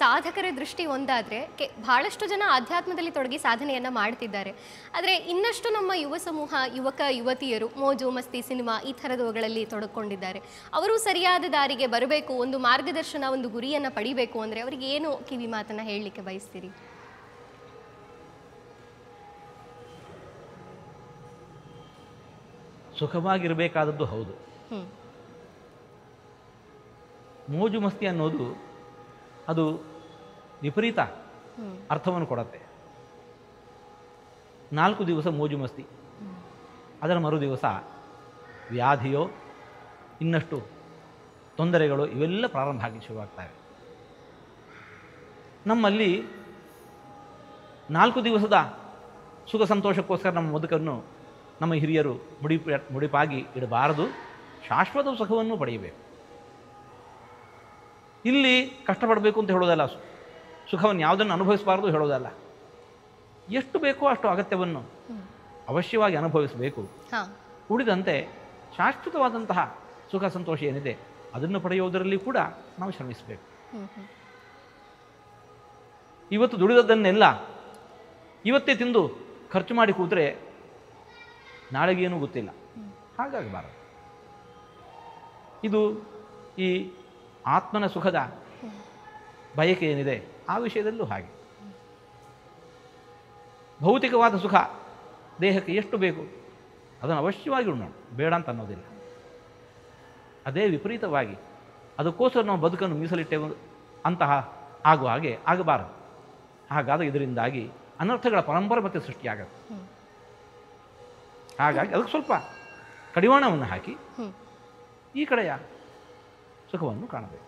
ಸಾಧಕರ ದೃಷ್ಟಿ ಒಂದಾದರೆ ಬಹಳಷ್ಟು ಜನ ಆಧ್ಯಾತ್ಮದಲ್ಲಿ ತೊಡಗಿ ಸಾಧನೆಯನ್ನು ಮಾಡ್ತಿದ್ದಾರೆ. ಆದರೆ ಇನ್ನಷ್ಟು ನಮ್ಮ ಯುವ ಸಮೂಹ, ಯುವಕ ಯುವತಿಯರು ಮೋಜು ಮಸ್ತಿ ಸಿನಿಮಾ ಈ ಥರದವುಗಳಲ್ಲಿ ತೊಡಕೊಂಡಿದ್ದಾರೆ. ಅವರು ಸರಿಯಾದ ದಾರಿಗೆ ಬರಬೇಕು, ಒಂದು ಮಾರ್ಗದರ್ಶನ, ಒಂದು ಗುರಿಯನ್ನು ಪಡಿಬೇಕು ಅಂದರೆ ಅವರಿಗೆ ಏನು ಕಿವಿ ಮಾತನ್ನು ಹೇಳಲಿಕ್ಕೆ ಬಯಸ್ತೀರಿ? ಸುಖವಾಗಿರಬೇಕಾದದ್ದು ಹೌದು. ಮೋಜು ಮಸ್ತಿ ಅನ್ನೋದು ಅದು ವಿಪರೀತ ಅರ್ಥವನ್ನು ಕೊಡುತ್ತೆ. 4 ದಿವಸ ಮೋಜು ಮಸ್ತಿ, ಅದರ ಮರು ದಿವಸ ವ್ಯಾಧಿಯೋ ಇನ್ನಷ್ಟು ತೊಂದರೆಗಳು ಇವೆಲ್ಲ ಪ್ರಾರಂಭ ಆಗಿ ಶುರುವಾಗ್ತವೆ. ನಮ್ಮಲ್ಲಿ 4 ದಿವಸದ ಸುಖ ಸಂತೋಷಕ್ಕೋಸ್ಕರ ನಮ್ಮ ಬದುಕನ್ನು ನಮ್ಮ ಹಿರಿಯರು ಮುಡಿಪಾಗಿ ಇಡಬಾರದು. ಶಾಶ್ವತ ಸುಖವನ್ನು ಪಡೆಯಬೇಕು. ಇಲ್ಲಿ ಕಷ್ಟಪಡಬೇಕು ಅಂತ ಹೇಳೋದಲ್ಲ, ಸುಖವನ್ನು ಯಾವುದನ್ನು ಅನುಭವಿಸಬಾರದು ಹೇಳೋದಲ್ಲ. ಎಷ್ಟು ಬೇಕೋ ಅಷ್ಟು ಅಗತ್ಯವನ್ನು ಅವಶ್ಯವಾಗಿ ಅನುಭವಿಸಬೇಕು. ಉಳಿದಂತೆ ಶಾಶ್ವತವಾದಂತಹ ಸುಖ ಸಂತೋಷ ಏನಿದೆ ಅದನ್ನು ಪಡೆಯುವುದರಲ್ಲಿ ಕೂಡ ನಾವು ಶ್ರಮಿಸಬೇಕು. ಇವತ್ತು ದುಡಿದದ್ದನ್ನೆಲ್ಲ ಇವತ್ತೇ ತಿಂದು ಖರ್ಚು ಮಾಡಿ ಕೂತ್ರೆ ನಾಳೆಗೇನೂ ಗೊತ್ತಿಲ್ಲ. ಹಾಗಾಗಬಾರದು. ಇದು ಈ ಆತ್ಮನ ಸುಖದ ಬಯಕೆ ಏನಿದೆ ಆ ವಿಷಯದಲ್ಲೂ ಹಾಗೆ. ಭೌತಿಕವಾದ ಸುಖ ದೇಹಕ್ಕೆ ಎಷ್ಟು ಬೇಕು ಅದನ್ನು ಅವಶ್ಯವಾಗಿ ಉಣ್ಣೋಣ, ಬೇಡ ಅಂತ ಅನ್ನೋದಿಲ್ಲ. ಅದೇ ವಿಪರೀತವಾಗಿ ಅದಕ್ಕೋಸ್ಕರ ನಾವು ಬದುಕನ್ನು ಮೀಸಲಿಟ್ಟೆವು ಅಂತಹ ಆಗುವ ಹಾಗೆ ಆಗಬಾರದು. ಹಾಗಾದ ಇದರಿಂದಾಗಿ ಅನರ್ಥಗಳ ಪರಂಪರೆ ಮತ್ತೆ ಸೃಷ್ಟಿಯಾಗತ್ತೆ. ಹಾಗಾಗಿ ಅದಕ್ಕೆ ಸ್ವಲ್ಪ ಕಡಿವಾಣವನ್ನು ಹಾಕಿ ಈ ಕಡೆಯ ಸುಖವನ್ನು ಕಾಣಬೇಕು.